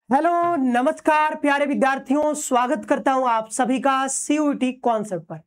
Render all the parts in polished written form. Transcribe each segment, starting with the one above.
Hello नमस्कार प्यारे विद्यार्थियों, स्वागत करता हूं आप सभी का सीयूईटी कॉन्सेप्ट पर।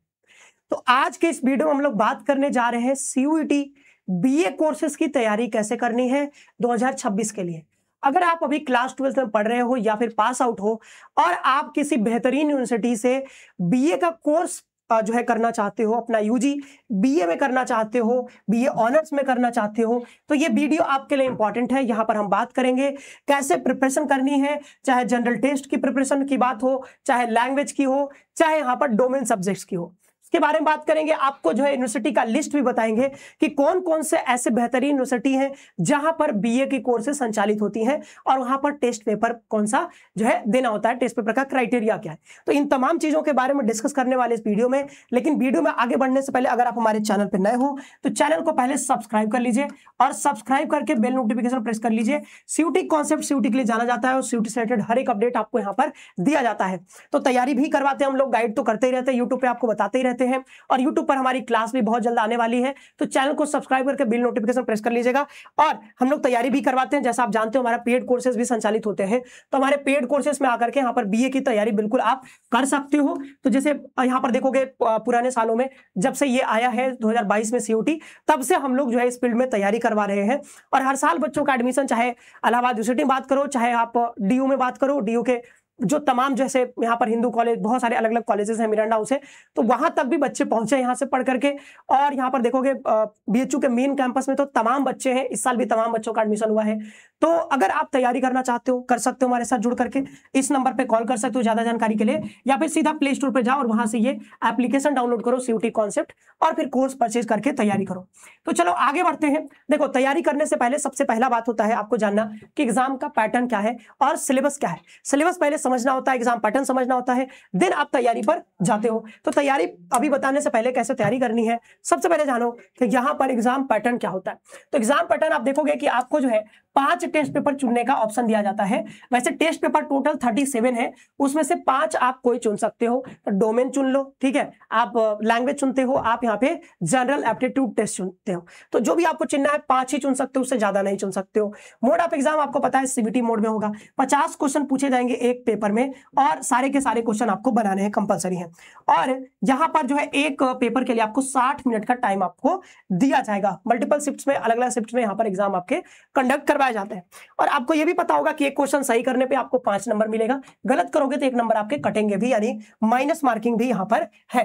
तो आज के इस वीडियो में हम लोग बात करने जा रहे हैं सीयूईटी बीए कोर्सेज की तैयारी कैसे करनी है 2026 के लिए। अगर आप अभी क्लास 12 में पढ़ रहे हो या फिर पास आउट हो और आप किसी बेहतरीन यूनिवर्सिटी से बीए का कोर्स जो है करना चाहते हो, अपना यूजी बीए में करना चाहते हो, बीए ऑनर्स में करना चाहते हो, तो ये वीडियो आपके लिए इंपॉर्टेंट है। यहाँ पर हम बात करेंगे कैसे प्रिपरेशन करनी है, चाहे जनरल टेस्ट की प्रिपरेशन की बात हो, चाहे लैंग्वेज की हो, चाहे यहाँ पर डोमेन सब्जेक्ट्स की हो, के बारे में बात करेंगे। आपको जो है यूनिवर्सिटी का लिस्ट भी बताएंगे कि कौन कौन से ऐसे बेहतरीन यूनिवर्सिटी हैं जहां पर बीए की कोर्सेज संचालित होती हैं और वहां पर टेस्ट पेपर कौन सा जो है देना होता है, टेस्ट पेपर का क्राइटेरिया क्या है। तो इन तमाम चीजों के बारे में डिस्कस करने वाले इस वीडियो में। लेकिन वीडियो में आगे बढ़ने से पहले अगर आप हमारे चैनल पर नए हो तो चैनल को पहले सब्सक्राइब कर लीजिए और सब्सक्राइब करके बेल नोटिफिकेशन प्रेस कर लीजिए। सीयूटी कॉन्सेप्ट सीयूटी के लिए जाना जाता है और सीयूटी से रिलेटेड हर एक अपडेट आपको यहाँ पर दिया जाता है। तो तैयारी भी करवाते हैं हम लोग, गाइड तो करते ही रहते हैं, यूट्यूब पे आपको बताते ही रहते हैं और यूट्यूब पर हमारी क्लास भी बहुत जल्द आने वाली है। तो चैनल को सब्सक्राइब करके बिल नोटिफिकेशन प्रेस कर लीजिएगा। और हम लोग तैयारी भी करवाते हैं, जैसा आप जानते हो हमारा पेड कोर्सेज भी संचालित होते हैं। तो हमारे पेड कोर्सेज में आकर के यहाँ पर बीए की तैयारी बिल्कुल आप कर सकते हो। तो जैसे यहाँ पर देखोगे पुराने सालों में जब से ये आया है 2022 में सीयूटी, तब से हम लोग जो है इस फील्ड में तैयारी करवा रहे हैं। और हर साल बच्चों का एडमिशन, चाहे इलाहाबाद यूनिवर्सिटी में बात करो, चाहे आप डीयू में बात करो, डीयू के जो तमाम जैसे यहाँ पर हिंदू कॉलेज, बहुत सारे अलग अलग कॉलेजेस हैं, मिरांडा हाउस है, तो वहां तक भी बच्चे पहुंचे यहाँ से पढ़ करके। और यहाँ पर देखोगे बीएचयू के मेन कैंपस में तो तमाम बच्चे हैं, इस साल भी तमाम बच्चों का एडमिशन हुआ है। तो अगर आप तैयारी करना चाहते हो, कर सकते हो हमारे साथ जुड़ करके। इस नंबर पे कॉल कर सकते हो ज्यादा जानकारी के लिए, या फिर सीधा प्ले स्टोर पे जाओ और वहां से ये एप्लीकेशन डाउनलोड करो सीयूटी कॉन्सेप्ट, और फिर कोर्स परचेज करके तैयारी करो। तो चलो आगे बढ़ते हैं। देखो, तैयारी करने से पहले सबसे पहला बात होता है आपको जानना कि एग्जाम का पैटर्न क्या है और सिलेबस क्या है। सिलेबस पहले समझना होता है, एग्जाम पैटर्न समझना होता है, देन आप तैयारी पर जाते हो। तो तैयारी अभी बताने से पहले कैसे तैयारी करनी है, सबसे पहले जानो कि यहाँ पर एग्जाम पैटर्न क्या होता है। तो एग्जाम पैटर्न आप देखोगे कि आपको जो है 5 टेस्ट पेपर चुनने का ऑप्शन दिया जाता है। वैसे टेस्ट पेपर टोटल 37 है, उसमें से 5 आप कोई चुन सकते हो। तो डोमेन चुन लो, ठीक है, आप लैंग्वेज चुनते हो, आप यहाँ पे जनरल एप्टीट्यूड टेस्ट चुनते हो। तो जो भी आपको चुनना है 5 ही चुन सकते हो, उससे ज्यादा नहीं चुन सकते हो। मोड ऑफ एग्जाम आपको पता है सीबीटी मोड में होगा। 50 क्वेश्चन पूछे जाएंगे एक पेपर में और सारे के सारे क्वेश्चन आपको बनाने हैं, कंपलसरी है। और यहाँ पर जो है एक पेपर के लिए आपको 60 मिनट का टाइम आपको दिया जाएगा। मल्टीपल शिफ्ट्स में, अलग अलग शिफ्ट में यहाँ पर एग्जाम आपके कंडक्ट करवाए जाते हैं। और आपको ये भी पता होगा कि एक क्वेश्चन सही करने पे आपको 5 नंबर मिलेगा, गलत करोगे तो 1 नंबर आपके कटेंगे भी, यानी माइनस मार्किंग भी यहाँ पर है।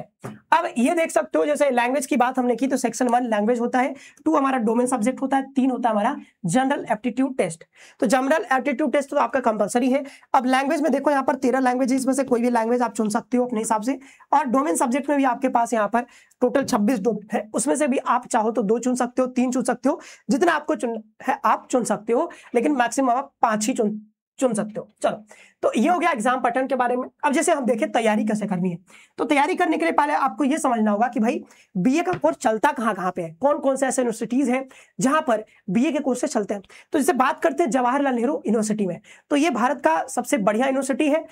अब ये देख सकते हो, जैसे लैंग्वेज की बात हमने की तो सेक्शन 1 लैंग्वेज होता है, 2 हमारा डोमेन सब्जेक्ट होता है, 3 होता है हमारा जनरल एप्टीट्यूड टेस्ट। तो जनरल एप्टीट्यूड टेस्ट तो आपका कंपलसरी है। अब लैंग्वेज में देखो, यहाँ पर 13 लैंग्वेज में से कोई भी लैंग्वेज आप चुन सकते हो अपने हिसाब से। और डोमेन सब्जेक्ट में भी आपके पास यहाँ पर टोटल 26 डोमेन है, उसमें से भी आप चाहो तो 2 चुन सकते हो, 3 चुन सकते हो, जितना आपको चुन है आप चुन सकते हो, लेकिन मैक्सिमम आप 5 ही चुन सकते हो। चलो, तो ये हो गया एग्जाम पैटर्न के बारे में। अब जैसे हम देखें तैयारी कैसे करनी है, तो तैयारी करने के लिए पहले आपको ये समझना होगा कि भाई बीए का कोर्स चलता कहाँ पे है, कौन कौन से ऐसे यूनिवर्सिटीज हैं जहां पर बीए के कोर्सेज चलते हैं। तो जैसे बात करते हैं जवाहरलाल नेहरू यूनिवर्सिटी में, तो ये भारत का सबसे बढ़िया यूनिवर्सिटी है।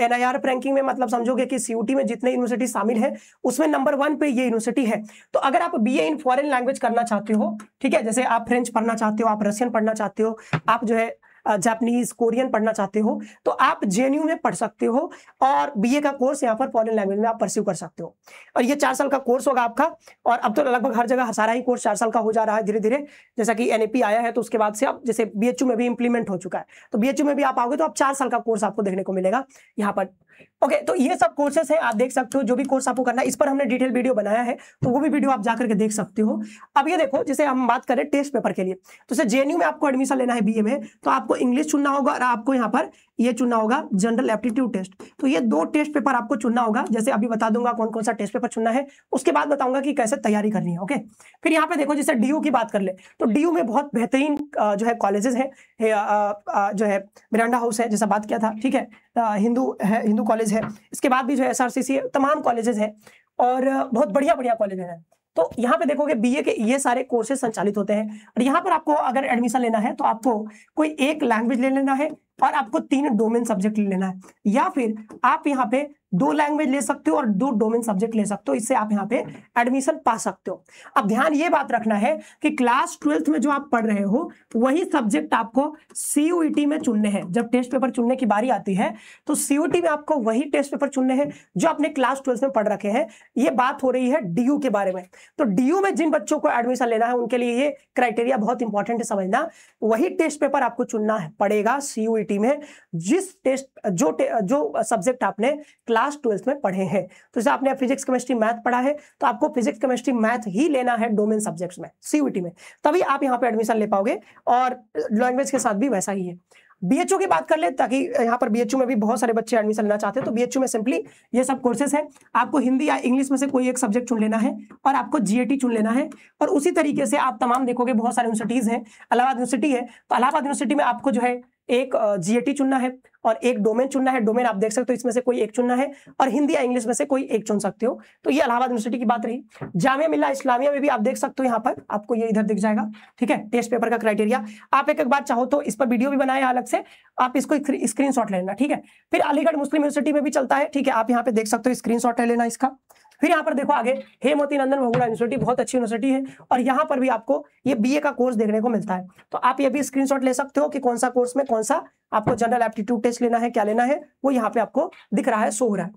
NIRF रैंकिंग में मतलब समझोगे कि सीयूटी में जितने यूनिवर्सिटी शामिल है उसमें नंबर 1 पे ये यूनिवर्सिटी है। तो अगर आप बीए इन फॉरेन लैंग्वेज करना चाहते हो, ठीक है, जैसे आप फ्रेंच पढ़ना चाहते हो, आप रशियन पढ़ना चाहते हो, आप जो है जापानीज कोरियन पढ़ना चाहते हो, तो आप जेएनयू में पढ़ सकते हो और बीए का कोर्स यहाँ पर फॉरेन लैंग्वेज में आप परस्यू कर सकते हो। और ये 4 साल का कोर्स होगा आपका। और अब तो लगभग हर जगह सारा ही कोर्स 4 साल का हो जा रहा है धीरे धीरे, जैसा कि एनईपी आया है तो उसके बाद से अब जैसे बीएचयू में भी इंप्लीमेंट हो चुका है। तो बीएचयू में भी आप आओगे तो अब 4 साल का कोर्स आपको देखने को मिलेगा यहाँ पर। ओके, तो ये सब कोर्सेस हैं, आप देख सकते हो। जो भी कोर्स आपको करना है इस पर हमने डिटेल वीडियो बनाया है, तो वो भी वीडियो आप जाकर के देख सकते हो। अब ये देखो, जैसे हम बात करें टेस्ट पेपर के लिए, तो जैसे जेएनयू में आपको एडमिशन लेना है बीए में, तो आपको इंग्लिश चुनना होगा और आपको यहाँ पर ये चुनना होगा जनरल एप्टीट्यूड टेस्ट। तो ये 2 टेस्ट पेपर आपको चुनना होगा। जैसे अभी बता दूंगा कौन कौन सा टेस्ट पेपर चुनना है, उसके बाद बताऊंगा कि कैसे तैयारी करनी है। ओके, फिर यहाँ पे देखो, जैसे डीयू की बात कर ले तो डीयू में बहुत बेहतरीन जो है कॉलेजेस है, जो है मिरांडा हाउस है, जैसा बात किया था, ठीक है, हिंदू कॉलेज है, इसके बाद भी जो है SRCC है, तमाम कॉलेजेस हैं और बहुत बढ़िया बढ़िया कॉलेज हैं। तो यहाँ पे देखोगे बीए के ये सारे कोर्सेज संचालित होते हैं। और यहाँ पर आपको अगर एडमिशन लेना है तो आपको कोई एक लैंग्वेज ले लेना है, और आपको 3 डोमेन सब्जेक्ट लेना है, या फिर आप यहाँ पे 2 लैंग्वेज ले सकते हो और 2 डोमेन सब्जेक्ट ले सकते हो, इससे आप यहाँ पे एडमिशन पा सकते हो। अब ध्यान ये बात रखना है कि क्लास 12th में जो आप पढ़ रहे हो वही सब्जेक्ट आपको सीयूईटी में चुनने हैं। जब टेस्ट पेपर चुनने की बारी आती है तो सीयूईटी में आपको वही टेस्ट पेपर चुनने हैं जो आपने क्लास 12th में पढ़ रखे हैं। ये बात हो रही है डीयू के बारे में। तो डीयू में जिन बच्चों को एडमिशन लेना है उनके लिए ये क्राइटेरिया बहुत इंपॉर्टेंट है समझना, वही टेस्ट पेपर आपको चुनना है पड़ेगा सीयूईटी में जिस टेस्ट जो सब्जेक्ट आपने क्लास 12th में पढ़े हैं। तो जैसे आपने फिजिक्स केमिस्ट्री मैथ पढ़ा है तो आपको फिजिक्स केमिस्ट्री मैथ ही लेना है डोमेन सब्जेक्ट्स में सीयूईटी में, तभी आप यहाँ पे एडमिशन ले पाओगे। और लैंग्वेज के साथ भी वैसा ही है। बीएचयू की बात कर ले, ताकि यहाँ पर बीएचयू में भी बहुत सारे बच्चे एडमिशन लेना चाहते हैं। तो बीएचयू में सिंपली ये सब कोर्सेज हैं, आपको हिंदी या इंग्लिश में से कोई एक सब्जेक्ट चुन लेना है और आपको जीएटी चुन लेना है। और उसी तरीके से आप तमाम देखोगे बहुत सारी यूनिवर्सिटीज हैं, इलाहाबाद यूनिवर्सिटी है तो इलाहाबाद यूनिवर्सिटी में आपको जो है एक जीएटी चुनना है और एक डोमेन चुनना है। डोमेन आप देख सकते हो इसमें से कोई एक चुनना है और हिंदी या इंग्लिश में से कोई एक चुन सकते हो। तो ये इलाहाबाद यूनिवर्सिटी की बात रही। जामिया मिल्ला इस्लामिया में भी आप देख सकते हो, यहाँ पर आपको ये इधर दिख जाएगा, ठीक है, टेस्ट पेपर का क्राइटेरिया। आप एक बार चाहो तो इस पर वीडियो भी बनाया अलग से, आप इसको स्क्रीनशॉट ले लेना, ठीक है। फिर अलीगढ़ मुस्लिम यूनिवर्सिटी में भी चलता है, ठीक है, आप यहाँ पे देख सकते हो, स्क्रीनशॉट ले लेना इसका। फिर यहाँ पर देखो आगे हेमवती नंदन बहुगुणा यूनिवर्सिटी, बहुत अच्छी यूनिवर्सिटी है और यहाँ पर भी आपको ये बीए का कोर्स देखने को मिलता है। तो आप ये भी स्क्रीनशॉट ले सकते हो कि कौन सा कोर्स में कौन सा आपको जनरल एप्टीट्यूड टेस्ट लेना है, क्या लेना है, वो यहाँ पे आपको दिख रहा है, शो हो रहा है।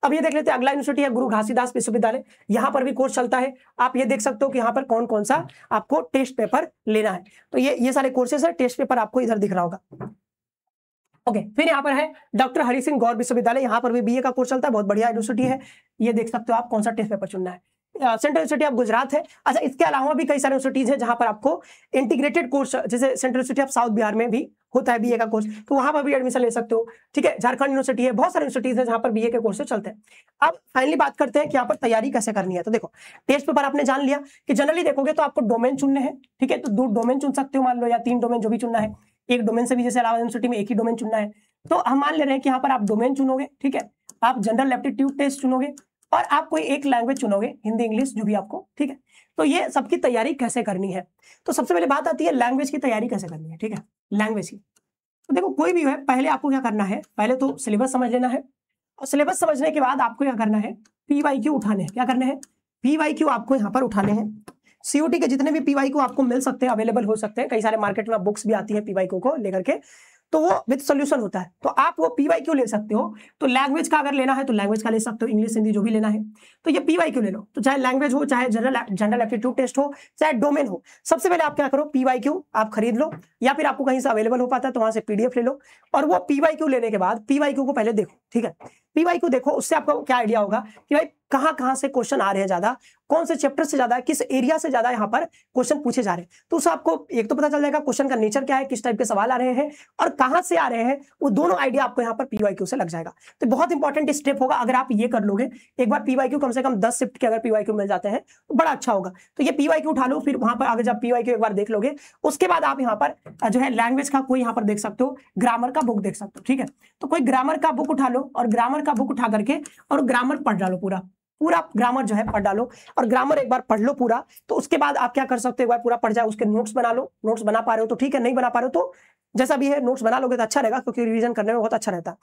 अब ये देख लेते हैं अगला यूनिवर्सिटी है गुरु घासीदास विश्वविद्यालय, यहाँ पर भी कोर्स चलता है। आप ये देख सकते हो कि यहाँ पर कौन कौन सा आपको टेस्ट पेपर लेना है। तो ये सारे कोर्सेस है, टेस्ट पेपर आपको इधर दिख रहा होगा। ओके, फिर यहाँ पर है डॉक्टर हरि सिंह गौर विश्वविद्यालय, यहाँ पर भी बीए का कोर्स चलता है, बहुत बढ़िया यूनिवर्सिटी है। ये देख सकते हो आप कौन सा टेस्ट पेपर चुनना है। सेंट्रल यूनिवर्सिटी ऑफ गुजरात है। अच्छा, इसके अलावा भी कई सारे यूनिवर्सिटीज हैं जहां पर आपको इंटीग्रेटेड कोर्स, जैसे central university of south Bihar में भी होता है बीए का कोर्स, तो वहां पर भी एडमिशन ले सकते हो, ठीक है। झारखंड यूनिवर्सिटी है, बहुत सारे यूनिवर्सिटीज हैं जहां पर बीए के कोर्सेज चलते हैं। अब फाइनली बात करते हैं कि यहाँ पर तैयारी कैसे करनी है। तो देखो, टेस्ट पेपर आपने जान लिया कि जनरली देखोगे तो आपको डोमेन चुनने हैं, ठीक है। तो 2 डोमेन चुन सकते हो मान लो, या 3 डोमेन जो भी चुनना है। एक डोमेन से भी, जैसे इलाहाबाद यूनिवर्सिटी में एक ही डोमेन चुनना है, तो हम मान ले रहे हैं कि यहाँ पर आप डोमेन चुनोगे, ठीक है। आप जनरल एप्टीट्यूड टेस्ट चुनोगे और आप कोई एक लैंग्वेज चुनोगे, हिंदी इंग्लिश जो भी आपको, ठीक है। तो ये सबकी तैयारी कैसे करनी है, तो सबसे पहले बात आती है लैंग्वेज की तैयारी कैसे करनी है, ठीक है, लैंग्वेज की। तो देखो कोई भी है, पहले आपको क्या करना है, पहले तो सिलेबस समझ लेना है और सिलेबस समझने के बाद आपको क्या करना है, पीवाईक्यू उठाने हैं। क्या करने हैं, पीवाईक्यू आपको यहाँ पर उठाने हैं। सीयूटी के जितने भी पीवाईक्यू आपको मिल सकते हैं, अवेलेबल हो सकते हैं, कई सारे मार्केट में बुक्स भी आती है पीवाईक्यू को लेकर के, तो वो विद सोल्यूशन होता है, तो आप वो पीवाईक्यू ले सकते हो। तो लैंग्वेज का अगर लेना है तो लैंग्वेज का ले सकते हो, इंग्लिश हिंदी जो भी लेना है, तो ये पीवाईक्यू ले लो। तो चाहे लैंग्वेज हो, चाहे जनरल एप्टीट्यूड टेस्ट हो, चाहे डोमेन हो, सबसे पहले आप क्या करो, पीवाईक्यू आप खरीद लो, या फिर आपको कहीं से अवेलेबल हो पाता है तो वहां से पीडीएफ ले लो। और वो पीवाईक्यू लेने के बाद पीवाईक्यू को पहले देखो, ठीक है। पीवाईक्यू देखो, उससे आपको क्या आइडिया होगा कि भाई कहाँ से क्वेश्चन आ रहे हैं ज्यादा, कौन से चैप्टर से ज्यादा, किस एरिया से ज्यादा यहाँ पर क्वेश्चन पूछे जा रहे हैं। तो उससे आपको एक तो पता चल जाएगा क्वेश्चन का नेचर क्या है, किस टाइप के सवाल आ रहे हैं और कहाँ से आ रहे हैं, वो दोनों आइडिया आपको यहाँ पर पीवाईक्यू से लग जाएगा। तो बहुत इंपॉर्टेंट स्टेप होगा, अगर आप ये कर लोगे, एक बार पीवाईक्यू कम से कम 10 शिफ्ट के अगर पीवाईक्यू मिल जाते हैं तो बड़ा अच्छा होगा। तो ये पीवाईक्यू उठा लो, फिर वहां पर अगर जब पीवाईक्यू एक बार देख लोगे, उसके बाद आप यहाँ पर जो है लैंग्वेज का कोई यहाँ पर देख सकते हो, ग्रामर का बुक देख सकते हो, ठीक है। तो कोई ग्रामर का बुक उठा लो और ग्रामर का बुक उठा करके और ग्रामर पढ़ डालो, पूरा ग्रामर जो है पढ़ डालो और ग्रामर एक बार पढ़ लो पूरा। तो उसके बाद आप क्या कर सकते हो, एक बार पूरा पढ़ जाए, उसके नोट्स बना लो। नोट्स बना पा रहे हो तो ठीक है, नहीं बना पा रहे हो तो जैसा भी है नोट्स बना लोगे तो अच्छा रहेगा, क्योंकि रिवीजन करने में बहुत अच्छा रहता है।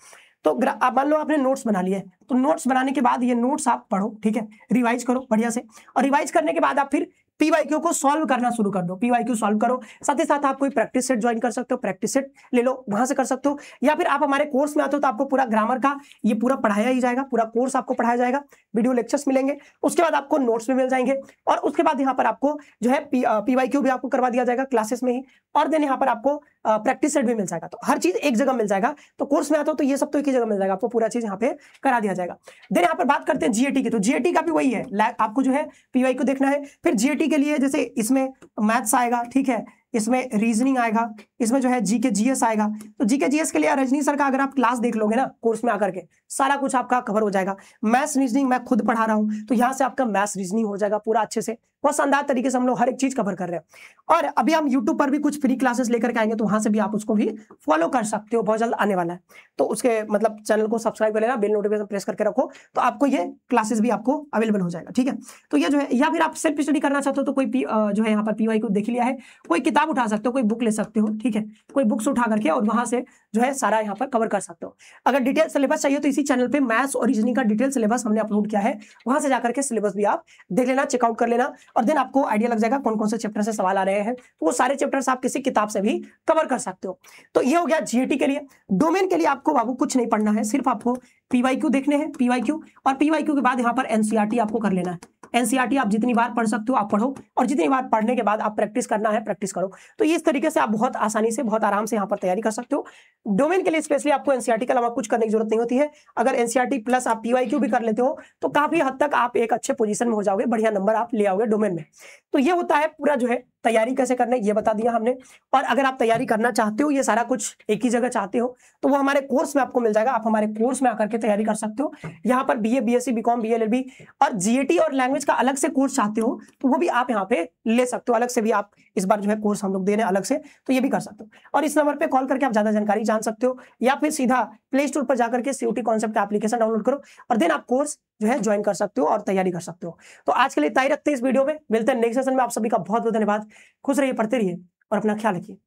तो आप मान लो आपने नोट्स बना लिए, तो नोट्स बनाने के बाद ये नोट्स आप पढ़ो, ठीक है, रिवाइज करो बढ़िया से, और रिवाइज करने के बाद आप फिर पीवाईक्यू को सॉल्व करना शुरू कर दो। पीवाईक्यू सॉल्व करो, साथ ही साथ आप कोई प्रैक्टिस सेट ज्वाइन कर सकते हो, प्रैक्टिस सेट ले लो, वहां से कर सकते हो। या फिर आप हमारे कोर्स में आते हो तो आपको पूरा ग्रामर का ये पूरा पढ़ाया ही जाएगा, पूरा कोर्स आपको पढ़ाया जाएगा, वीडियो लेक्चर्स मिलेंगे, उसके बाद आपको नोट्स भी मिल जाएंगे और उसके बाद यहाँ पर आपको जो है पीवाईक्यू भी आपको करवा दिया जाएगा क्लासेस में ही, और देन यहाँ पर आपको प्रैक्टिस सेट भी मिल जाएगा। तो हर चीज एक जगह मिल जाएगा। तो कोर्स में आता हो तो ये सब तो एक ही जगह मिल जाएगा, आपको पूरा चीज यहाँ पे करा दिया जाएगा। देन यहाँ पर बात करते हैं जीएटी की, तो जीएटी का भी वही है, आपको जो है पीवाईक्यू देखना है। फिर जीएटी के लिए जैसे इसमें मैथ्स आएगा, ठीक है, इसमें रीजनिंग आएगा, इसमें जो है जीके जीएस आएगा। तो जीके जीएस के लिए रजनी सर का अगर आप क्लास देख लोगे ना कोर्स में आकर के, सारा कुछ आपका कवर हो जाएगा। मैथ्स रीजनिंग मैं खुद पढ़ा रहा हूं, तो यहाँ से आपका मैथ्स रीजनिंग हो जाएगा पूरा अच्छे से, बहुत शानदार तरीके से हम लोग हर एक चीज कवर कर रहे हैं। और अभी हम यूट्यूब पर भी कुछ फ्री क्लासेस लेकर के आएंगे, तो वहां से भी आप उसको भी फॉलो कर सकते हो, बहुत जल्द आने वाला है। तो उसके मतलब चैनल को सब्सक्राइब कर लेना, बेल नोटिफिकेशन प्रेस करके रखो, तो आपको ये क्लासेस भी आपको अवेलेबल हो जाएगा, ठीक है। तो ये जो है, या फिर आप सेल्फ स्टडी करना चाहते हो तो कोई जो है यहाँ पर पीवाईक्यू देख लिया है, कोई किताब उठा सकते हो, कोई बुक ले सकते हो, ठीक है। ठीक है, कोई बुक्स उठा करके और वहां से जो है सारा यहाँ पर कवर कर सकते हो। अगर डिटेल सिलेबस चाहिए तो इसी चैनल पे मैथ्स और रीजनिंग का डिटेल सिलेबस हमने अपलोड किया है, वहां से जाकर के सिलेबस भी आप देख लेना, चेकआउट कर लेना, और देन आपको आइडिया लग जाएगा कौन कौन से चैप्टर से सवाल आ रहे हैं। तो वो सारे चैप्टर्स आप किसी किताब से भी कवर कर सकते हो। तो ये हो गया जीएटी के लिए। डोमेन के लिए आपको बाबू कुछ नहीं पढ़ना है, सिर्फ आपको पीवाईक्यू देखने हैं, पीवाईक्यू, और पीवाईक्यू के बाद यहाँ पर एनसीईआरटी आपको कर लेना है। एनसीईआरटी आप जितनी बार पढ़ सकते हो आप पढ़ो, और जितनी बार पढ़ने के बाद आप प्रैक्टिस करना है प्रैक्टिस करो। तो इस तरीके से आप बहुत आसानी से, बहुत आराम से यहाँ पर तैयारी कर सकते हो। डोमेन के लिए स्पेशली आपको एनसीईआरटी के अलावा कुछ करने की जरूरत नहीं होती है। अगर एनसीईआरटी प्लस आप पीवाईक्यू भी कर लेते हो तो काफी हद तक आप एक अच्छे पोजीशन में हो जाओगे, बढ़िया नंबर आप ले आओगे डोमेन में। तो ये होता है पूरा जो है तैयारी कैसे करना है, ये बता दिया हमने। और अगर आप तैयारी करना चाहते हो, ये सारा कुछ एक ही जगह चाहते हो, तो वो हमारे कोर्स में आपको मिल जाएगा। आप हमारे कोर्स में आकर के तैयारी कर सकते हो। यहाँ पर बीए, बीएससी, बीकॉम, बीएलएलबी और जीएटी और लैंग्वेज का अलग से कोर्स चाहते हो तो वो भी आप यहाँ पे ले सकते हो। अलग से भी आप इस बार जो है कोर्स हम लोग दे रहे हैं अलग से, तो ये भी कर सकते हो। और इस नंबर पे कॉल करके आप ज्यादा जानकारी जान सकते हो, या फिर सीधा प्ले स्टोर पर जाकर के सीयूटी कॉन्सेप्ट का एप्लीकेशन डाउनलोड करो और देन आप कोर्स जो है ज्वाइन कर सकते हो और तैयारी कर सकते हो। तो आज के लिए इतना ही रखते हैं इस वीडियो में, मिलते हैं नेक्स्ट सेशन में। आप सभी का बहुत बहुत धन्यवाद। खुश रहिए, पढ़ते रहिए और अपना ख्याल रखिए।